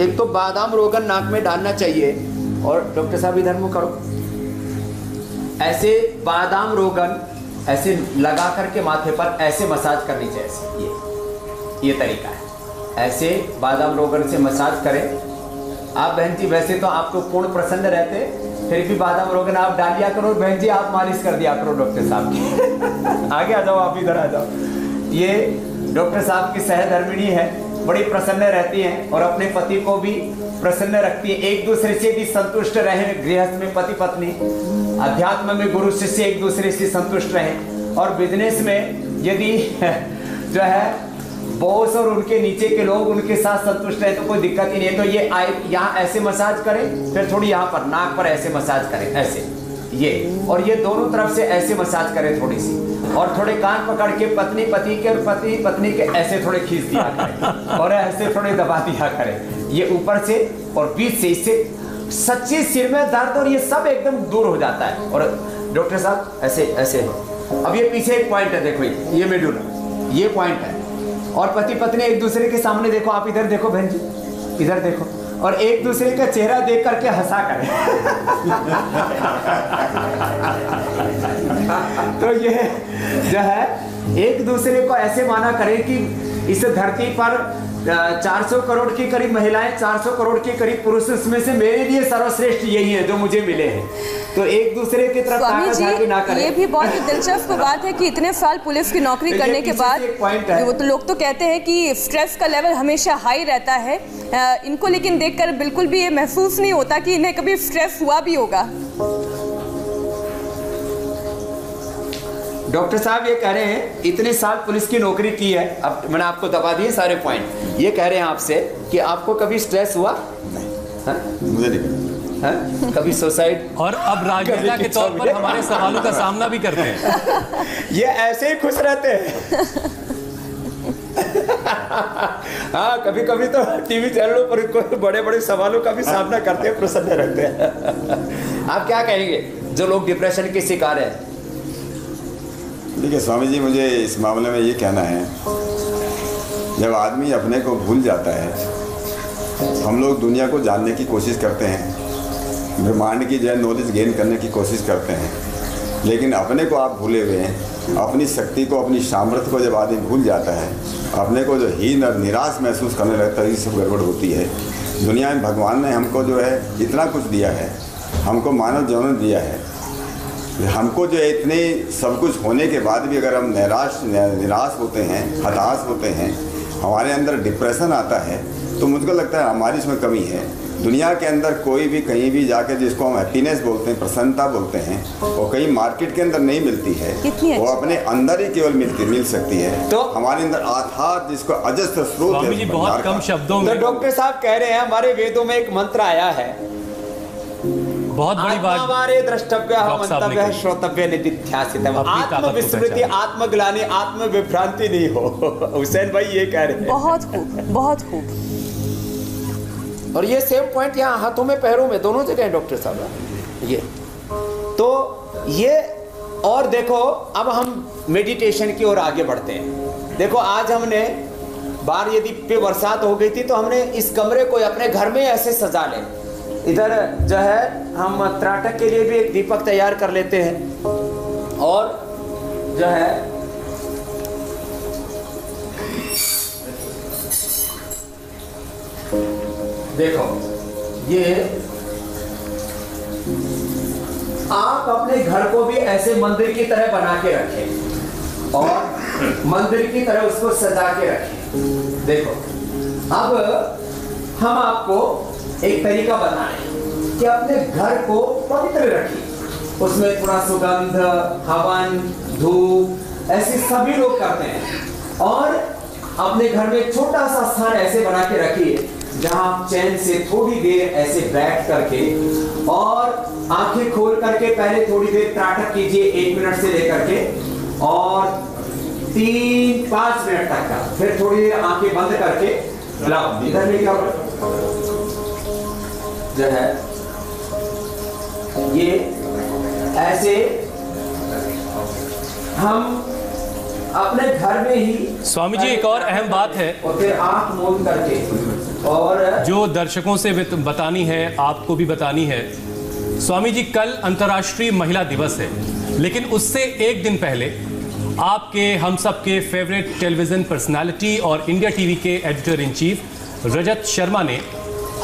एक तो बादाम रोगन नाक में डालना चाहिए, और डॉक्टर साहब इधर मुँह करो, ऐसे बादाम रोगन ऐसे लगा करके माथे पर ऐसे मसाज करनी चाहिए। ये तरीका है, ऐसे बादाम रोगन से मसाज करें आप। बहन जी वैसे तो आपको पूर्ण प्रसन्न रहते, फिर भी बादाम रोगन आप डालिया करो। बहन जी आप मालिश कर दिया करो डॉक्टर साहब की। आगे आ जाओ, आप इधर आ जाओ। ये डॉक्टर साहब की सहधर्मिणी है, बड़ी प्रसन्न रहती हैं और अपने पति को भी प्रसन्न रखती है। एक दूसरे से भी संतुष्ट रहें, गृहस्थ में पति पत्नी, अध्यात्म में गुरु शिष्य एक दूसरे से संतुष्ट रहें। और बिजनेस में यदि जो है बॉस और उनके नीचे के लोग उनके साथ संतुष्ट रहे तो कोई दिक्कत ही नहीं है। तो ये यहाँ ऐसे मसाज करें, फिर थोड़ी यहाँ पर नाक पर ऐसे मसाज करें, ऐसे ये, और ये दोनों तरफ से ऐसे मसाज करें थोड़ी सी, और थोड़े कान पकड़ के पत्नी पति के और पति पत्नी के ऐसे थोड़े खींच दिया करें और ऐसे थोड़े दबा दिया करें, ये ऊपर से और बीच से। इससे सच्ची सिर में दर्द और ये सब एकदम दूर हो जाता है। और डॉक्टर साहब ऐसे ऐसे है। अब ये पीछे एक पॉइंट है, देखो ये मेडुला, ये पॉइंट है। और पति पत्नी एक दूसरे के सामने देखो, आप इधर देखो बहन जी, इधर देखो, और एक दूसरे का चेहरा देख करके हंसा करें। तो ये जो है एक दूसरे को ऐसे माना करें कि इस धरती पर 400 करोड़ की करीब महिलाएं, 400 करोड़ के करीब पुरुष, उसमें से मेरे लिए सर्वश्रेष्ठ यही है जो मुझे मिले हैं। तो एक दूसरे की तरफ ताका-झाकी ना करें। ये भी बहुत ही दिलचस्प बात है कि इतने साल पुलिस की नौकरी करने के बाद वो तो लोग तो कहते हैं कि स्ट्रेस का लेवल हमेशा हाई रहता है इनको, लेकिन देखकर बिल्कुल भी ये महसूस नहीं होता कि इन्हें कभी स्ट्रेस हुआ भी होगा। डॉक्टर साहब ये कह रहे हैं इतने साल पुलिस की नौकरी की है, अब मैंने आपको दबा दिए सारे पॉइंट। ये कह रहे हैं आपसे कि आपको कभी स्ट्रेस हुआ? नहीं, मुझे नहीं। कभी सुसाइड? और अब राजनेता के तौर पर हमारे सवालों का सामना भी करते हैं। ये ऐसे ही खुश रहते हैं। हाँ, कभी कभी तो टीवी चैनलों पर बड़े बड़े सवालों का भी सामना करते हैं, प्रसन्न रहते हैं। आप क्या कहेंगे जो लोग डिप्रेशन के शिकार हैं? देखिए स्वामी जी, मुझे इस मामले में ये कहना है, जब आदमी अपने को भूल जाता है, हम लोग दुनिया को जानने की कोशिश करते हैं, ब्रह्मांड की जो है नॉलेज गेन करने की कोशिश करते हैं, लेकिन अपने को आप भूले हुए हैं। अपनी शक्ति को, अपनी सामर्थ्य को जब आदमी भूल जाता है, अपने को जो हीन और निराश महसूस करने लगता है, ये सब गड़बड़ होती है। दुनिया में भगवान ने हमको जो है इतना कुछ दिया है, हमको मानव जीवन दिया है, हमको जो है इतने सब कुछ होने के बाद भी अगर हम निराश होते हैं, हताश होते हैं, हमारे अंदर डिप्रेशन आता है, तो मुझको लगता है हमारी इसमें कमी है। दुनिया के अंदर कोई भी कहीं भी जाकर, जिसको हम हैप्पीनेस बोलते हैं, प्रसन्नता बोलते हैं, वो कहीं मार्केट के अंदर नहीं मिलती है, वो अपने अंदर ही केवल मिल सकती है। तो हमारे अंदर आधार, जिसको अजस्त्र स्रोत है, बहुत कम शब्दों में। तो डॉक्टर साहब कह रहे हैं हमारे वेदों में एक मंत्र आया है, बहुत बड़ी बात, हमारे द्रष्टव्य मंतव्य श्रोतव्य निधिध्यासित, आत्मविस्मृति, आत्मग्लानि, आत्मविभ्रांति नहीं हो। हुसैन भाई ये कह रहे हैं। बहुत खूब, बहुत खूब। और ये सेम पॉइंट यहाँ हाथों में पैरों में दोनों जगह है डॉक्टर साहब। ये तो ये, और देखो अब हम मेडिटेशन की ओर आगे बढ़ते हैं। देखो आज हमने बाहर यदि पे बरसात हो गई थी तो हमने इस कमरे को अपने घर में ऐसे सजा ले। इधर जो है हम त्राटक के लिए भी एक दीपक तैयार कर लेते हैं, और जो है देखो ये आप अपने घर को भी ऐसे मंदिर की तरह बना के रखें और मंदिर की तरह उसको सजा के रखें। देखो अब हम आपको एक तरीका बताएं कि अपने घर को पवित्र रखिए, उसमें थोड़ा सुगंध, हवन, धूप ऐसे सभी लोग करते हैं, और अपने घर में छोटा सा स्थान ऐसे बना के रखिए जहां आप चैन से थोड़ी देर ऐसे बैठ करके और आंखें खोल करके पहले थोड़ी देर त्राटक कीजिए, 1 मिनट से लेकर के और 3-5 मिनट तक का, फिर थोड़ी देर आंखें बंद करके लाओ इधर में क्या जो है ये ऐसे हम अपने घर में ही। स्वामी जी एक और अहम बात है और फिर आंख मूंद करके, और जो दर्शकों से बतानी है, आपको भी बतानी है। स्वामी जी कल अंतर्राष्ट्रीय महिला दिवस है, लेकिन उससे एक दिन पहले आपके हम सब के फेवरेट टेलीविजन पर्सनालिटी और इंडिया टीवी के editor in chief Rajat Sharma ने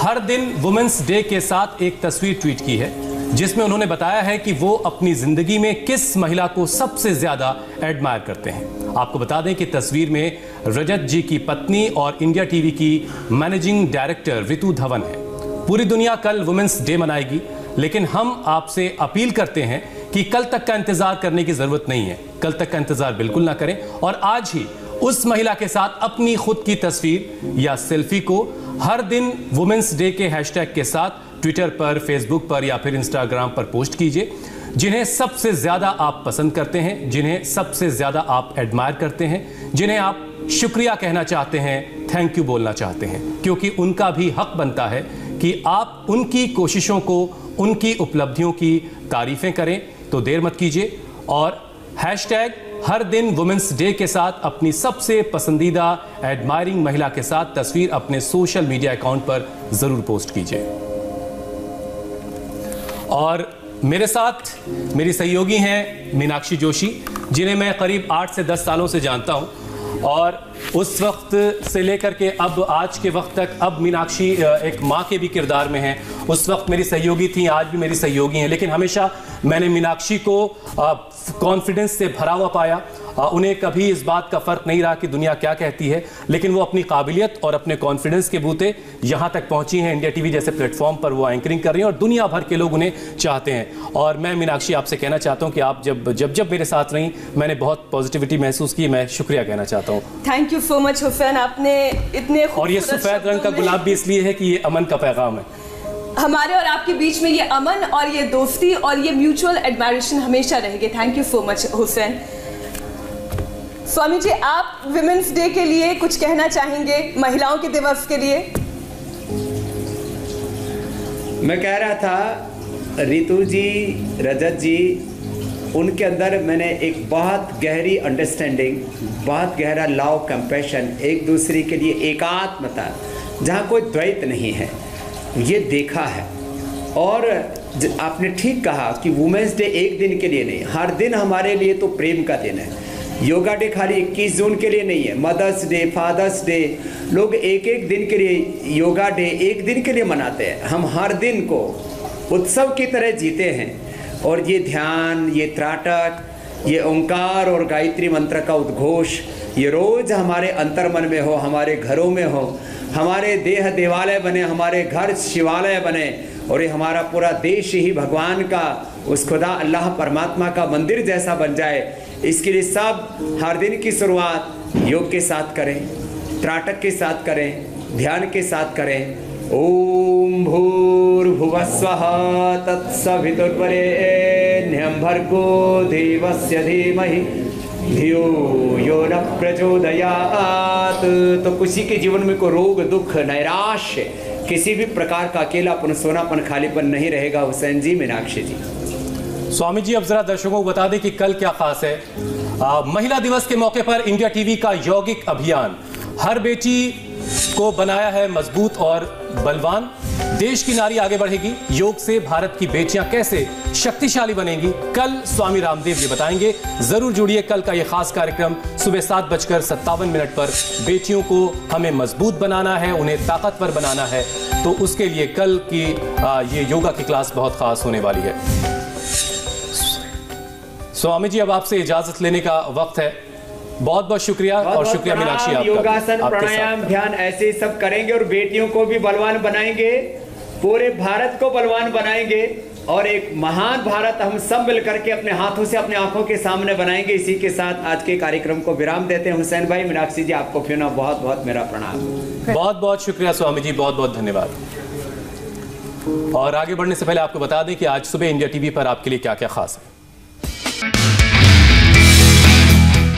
हर दिन वुमेन्स डे के साथ एक तस्वीर ट्वीट की है, जिसमें उन्होंने बताया है कि वो अपनी जिंदगी में किस महिला को सबसे ज्यादा एडमायर करते हैं। आपको बता दें कि तस्वीर में रजत जी की पत्नी और इंडिया टीवी की मैनेजिंग डायरेक्टर रितु धवन है। पूरी दुनिया कल वुमेन्स डे मनाएगी, लेकिन हम आपसे अपील करते हैं कि कल तक का इंतजार करने की जरूरत नहीं है। कल तक का इंतजार बिल्कुल ना करें और आज ही उस महिला के साथ अपनी खुद की तस्वीर या सेल्फी को हर दिन वुमेन्स डे के हैशटैग के साथ ट्विटर पर, फेसबुक पर या फिर इंस्टाग्राम पर पोस्ट कीजिए, जिन्हें सबसे ज्यादा आप पसंद करते हैं, जिन्हें सबसे ज्यादा आप एडमायर करते हैं, जिन्हें आप शुक्रिया कहना चाहते हैं, थैंक यू बोलना चाहते हैं, क्योंकि उनका भी हक बनता है कि आप उनकी कोशिशों को, उनकी उपलब्धियों की तारीफें करें। तो देर मत कीजिए और हैशटैग हर दिन वुमेन्स डे के साथ अपनी सबसे पसंदीदा एडमायरिंग महिला के साथ तस्वीर अपने सोशल मीडिया अकाउंट पर जरूर पोस्ट कीजिए। और मेरे साथ मेरी सहयोगी हैं मीनाक्षी जोशी, जिन्हें मैं करीब 8 से 10 सालों से जानता हूं, और उस वक्त से लेकर के अब आज के वक्त तक अब मीनाक्षी एक माँ के भी किरदार में हैं। उस वक्त मेरी सहयोगी थी, आज भी मेरी सहयोगी हैं, लेकिन हमेशा मैंने मीनाक्षी को कॉन्फिडेंस से भरा हुआ पाया। उन्हें कभी इस बात का फर्क नहीं रहा कि दुनिया क्या कहती है, लेकिन वो अपनी काबिलियत और अपने कॉन्फिडेंस के बूते यहाँ तक पहुँची हैं। इंडिया टीवी जैसे प्लेटफॉर्म पर वो एंकरिंग कर रही हैं और दुनिया भर के लोग उन्हें चाहते हैं। और मैं मीनाक्षी आपसे कहना चाहता हूँ कि आप जब मेरे साथ रहीं, मैंने बहुत पॉजिटिविटी महसूस की। मैं शुक्रिया कहना चाहता हूँ। Thank you so much Hussain, आपने इतने और ये सफेद रंग का गुलाब भी इसलिए है कि ये अमन का पैगाम है। हमारे और आपके बीच में ये अमन और ये दोस्ती और ये म्यूचुअल एडमायरेशन हमेशा रहेगी। Thank you so much Hussain. Swami ji, आप विमेंस डे के लिए कुछ कहना चाहेंगे, महिलाओं के दिवस के लिए? मैं कह रहा था रितु जी, रजत जी, उनके अंदर मैंने एक बहुत गहरी अंडरस्टैंडिंग, बहुत गहरा लव, कंपैशन, एक दूसरे के लिए एकात्मता, जहाँ कोई द्वैत नहीं है, ये देखा है। और आपने ठीक कहा कि वुमेंस डे एक दिन के लिए नहीं, हर दिन हमारे लिए तो प्रेम का दिन है। योगा डे खाली 21 जून के लिए नहीं है, मदर्स डे, फादर्स डे, लोग एक एक दिन के लिए, योगा डे एक दिन के लिए मनाते हैं। हम हर दिन को उत्सव की तरह जीते हैं। और ये ध्यान, ये त्राटक, ये ओंकार और गायत्री मंत्र का उद्घोष, ये रोज हमारे अंतर्मन में हो, हमारे घरों में हो, हमारे देह देवालय बने, हमारे घर शिवालय बने, और ये हमारा पूरा देश ही भगवान का, उस खुदा अल्लाह परमात्मा का मंदिर जैसा बन जाए। इसके लिए सब हर दिन की शुरुआत योग के साथ करें, त्राटक के साथ करें, ध्यान के साथ करें। ओम भूर्भुवस्वः तत्सवितुर्वरेण्यं भर्गो देवस्य धीमहि धियो यो न प्रचोदयात्। तो किसी के जीवन में कोई रोग, दुख, नैराश्य, किसी भी प्रकार का अकेलापन, सोनापन, खालीपन नहीं रहेगा। हुसैन जी, मीनाक्षी जी, स्वामी जी, अब जरा दर्शकों को बता दें कि कल क्या खास है। महिला दिवस के मौके पर इंडिया टीवी का यौगिक अभियान, हर बेटी को बनाया है मजबूत और बलवान। देश की नारी आगे बढ़ेगी, योग से भारत की बेटियां कैसे शक्तिशाली बनेंगी, कल स्वामी रामदेव जी बताएंगे। जरूर जुड़िए, कल का यह खास कार्यक्रम सुबह 7:57 पर। बेटियों को हमें मजबूत बनाना है, उन्हें ताकतवर बनाना है, तो उसके लिए कल की ये योगा की क्लास बहुत खास होने वाली है। स्वामी जी, अब आपसे इजाजत लेने का वक्त है। बहुत बहुत शुक्रिया और शुक्रिया मीनाक्षी आपका। योगासन, प्राणायाम, ध्यान ऐसे सब करेंगे और बेटियों को भी बलवान बनाएंगे, पूरे भारत को बलवान बनाएंगे और एक महान भारत हम सब मिल करके अपने हाथों से अपने आंखों के सामने बनाएंगे। इसी के साथ आज के कार्यक्रम को विराम देते हैं। हुसैन भाई, मीनाक्षी जी, आपको फिर बहुत बहुत मेरा प्रणाम। बहुत बहुत शुक्रिया स्वामी जी, बहुत बहुत धन्यवाद। और आगे बढ़ने से पहले आपको बता दें कि आज सुबह इंडिया टीवी पर आपके लिए क्या क्या खास है।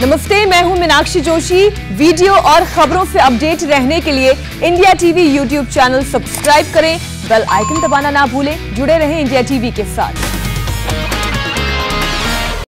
नमस्ते, मैं हूं मीनाक्षी जोशी। वीडियो और खबरों से अपडेट रहने के लिए India TV YouTube channel subscribe करें, बेल आइकन दबाना ना भूलें। जुड़े रहें इंडिया टीवी के साथ।